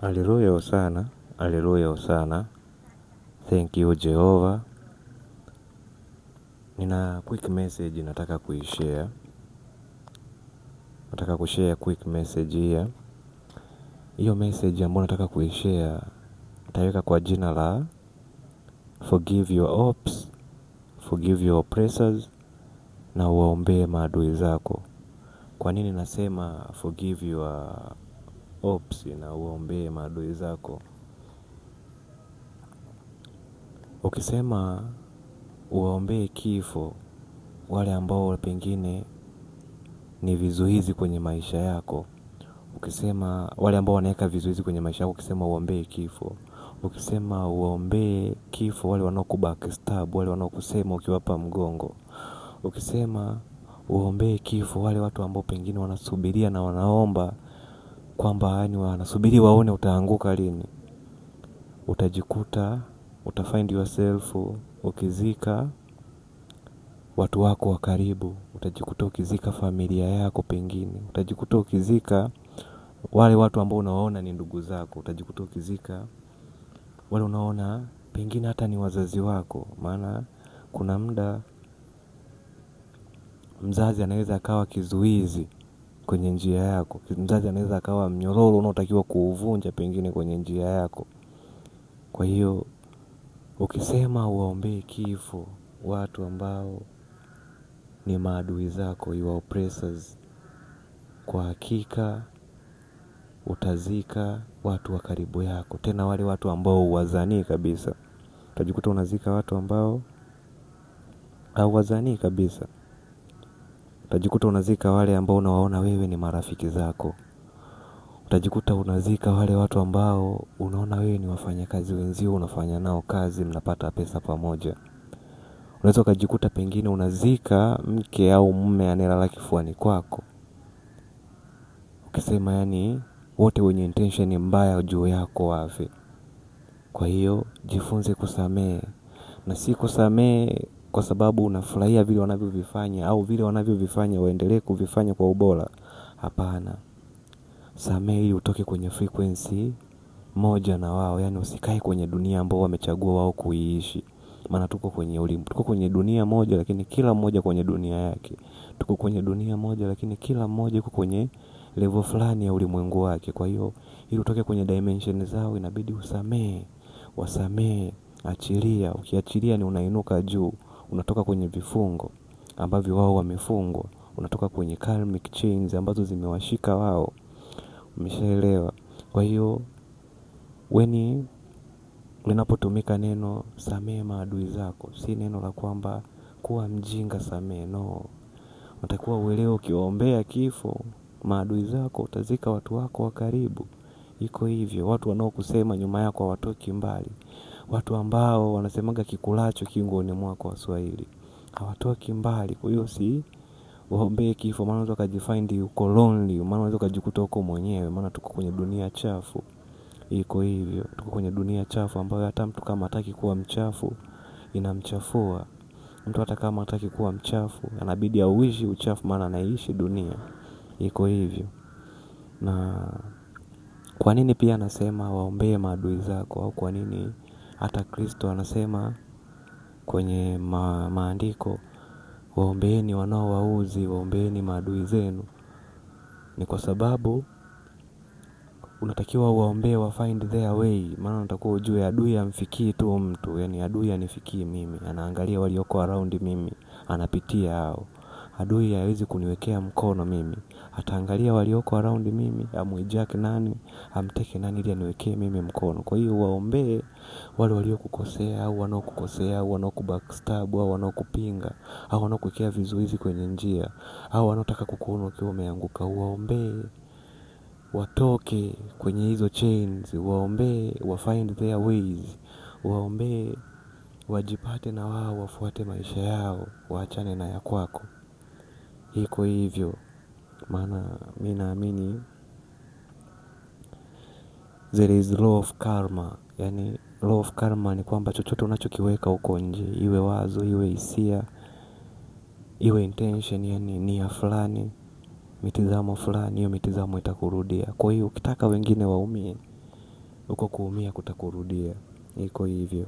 Haleluya Hosana, haleluya Hosana. Thank you Jehovah. Nina quick message nataka kuishare. Nataka kushare quick message here. Hiyo message ambayo nataka kuishare nitaweka kwa jina la forgive your ops, forgive your oppressors, na uwaombee maadui zako. Kwa nini nasema forgive your ops na uwaombee maadui zako? Ukisema uwaombee kifo wale ambao pengine ni vizuizi kwenye maisha yako, ukisema wale ambao wanaweka vizuizi kwenye maisha yako, ukisema uombee kifo, ukisema uombee kifo wale wanaokubackstab, wale wanaokusema ukiwapa mgongo, ukisema uombee kifo wale watu ambao pengine wanasubiria na wanaomba kwamba yani wanasubiri waone utaanguka lini, utajikuta utafind yourself ukizika watu wako wa karibu, utajikuta ukizika familia yako, pengine utajikuta ukizika wale watu ambao unawaona ni ndugu zako, utajikuta ukizika wale unaona pengine hata ni wazazi wako. Maana kuna muda mzazi anaweza akawa kizuizi kwenye njia yako, mzazi anaweza akawa mnyororo unaotakiwa kuuvunja pengine kwenye njia yako. Kwa hiyo ukisema uwaombee kifo watu ambao ni maadui zako, your oppressors, kwa hakika utazika watu wa karibu yako, tena wale watu ambao huwazanii kabisa. Utajikuta unazika watu ambao hauwazanii kabisa. Utajikuta unazika wale ambao unawaona wewe ni marafiki zako. Utajikuta unazika wale watu ambao unaona wewe ni wafanyakazi wenzio, unafanya nao kazi, mnapata pesa pamoja. Unaweza ukajikuta pengine unazika mke au mume anayelala kifuani kwako, ukisema yani wote wenye intention mbaya juu yako wafe. Kwa hiyo jifunze kusamehe, na si kusamehe kwa sababu unafurahia vile wanavyovifanya au vile wanavyovifanya waendelee kuvifanya kwa ubora. Hapana. Samehe ili utoke kwenye frequency moja na wao, yani usikae kwenye dunia ambao wamechagua wao kuiishi. Maana tuko kwenye dunia moja, lakini kila mmoja kwenye dunia yake. Tuko kwenye dunia moja, lakini kila mmoja yuko kwenye level fulani ya ulimwengu wake. Kwa hiyo ili utoke kwenye dimension zao inabidi usamehe. Wasamehe, achilia. Ukiachilia ni unainuka juu, unatoka kwenye vifungo ambavyo wao wamefungwa, unatoka kwenye karmic chains ambazo zimewashika wao. Umeshaelewa? Kwa hiyo linapotumika neno samehe maadui zako, si neno la kwamba kuwa mjinga samehe, no. Unatakiwa uelewe ukiwaombea kifo maadui zako utazika watu wako wa karibu. Iko hivyo. Watu wanaokusema nyuma yako hawatoki mbali. Watu ambao wanasemaga kikulacho kingoni mwako, Waswahili, hawatoki mbali. Kwa hiyo si waombee kifo, maana unaweza ukajifind uko lonely, maana unaweza ukajikuta uko mwenyewe, maana tuko kwenye dunia chafu. Iko hivyo. Tuko kwenye dunia chafu ambayo hata mtu kama hataki kuwa mchafu inamchafua. Mtu hata kama hataki kuwa mchafu anabidi auishi uchafu, maana anaishi dunia. Iko hivyo. Na kwa nini pia anasema waombee maadui zako, au kwa nini hata Kristo anasema kwenye maandiko waombeeni wanaowauzi, waombeeni maadui zenu? Ni kwa sababu unatakiwa waombee wa find their way. Maana unatakiwa ujue adui hamfikii tu mtu, yani adui hanifikii mimi, anaangalia walioko around mimi, anapitia hao. Adui hawezi kuniwekea mkono mimi, ataangalia walioko around mimi, amuhijack nani, amteke nani ili aniwekee mimi mkono. Kwa hiyo waombee wale waliokukosea au wanaokukosea au wanaokubackstab au wanaokupinga au wanaokuwekea vizuizi kwenye njia au wanaotaka kukuona ukiwa umeanguka. Waombee watoke kwenye hizo chains, waombee wa find their ways, waombee wajipate na wao wafuate maisha yao, waachane na ya kwako. Iko hivyo. Maana mimi naamini there is law of karma. Yani law of karma ni kwamba chochote unachokiweka huko nje, iwe wazo, iwe hisia, iwe intention, yani nia fulani, mitazamo fulani, hiyo mitazamo itakurudia. Kwa hiyo ukitaka wengine waumie, uko kuumia kutakurudia. Iko hivyo.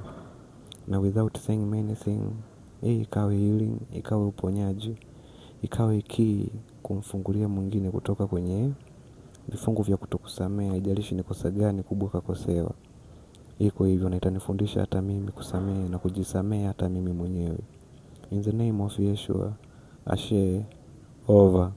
Na without saying many things, hii ikawe healing, ikawe uponyaji, ikawe key kumfungulia mwingine kutoka kwenye vifungu vya kutokusamea. Haijalishi ni kosa gani kubwa kakosewa. Iko hivyo, na itanifundisha hata mimi kusamea na kujisamea hata mimi mwenyewe. In the name of Yeshua, Ashe, over.